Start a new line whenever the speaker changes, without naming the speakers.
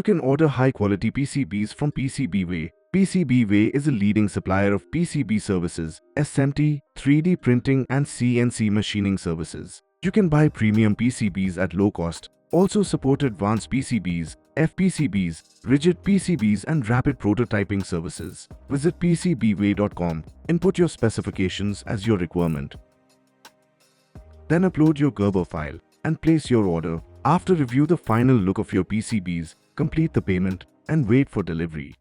can order high-quality PCBs from PCBWay. PCBWay is a leading supplier of PCB services, SMT, 3D printing and CNC machining services. You can buy premium PCBs at low cost. Also support advanced PCBs, FPCBs, rigid PCBs and rapid prototyping services. Visit PCBWay.com, input your specifications as your requirement. Then upload your Gerber file and place your order. After review the final look of your PCBs, complete the payment and wait for delivery.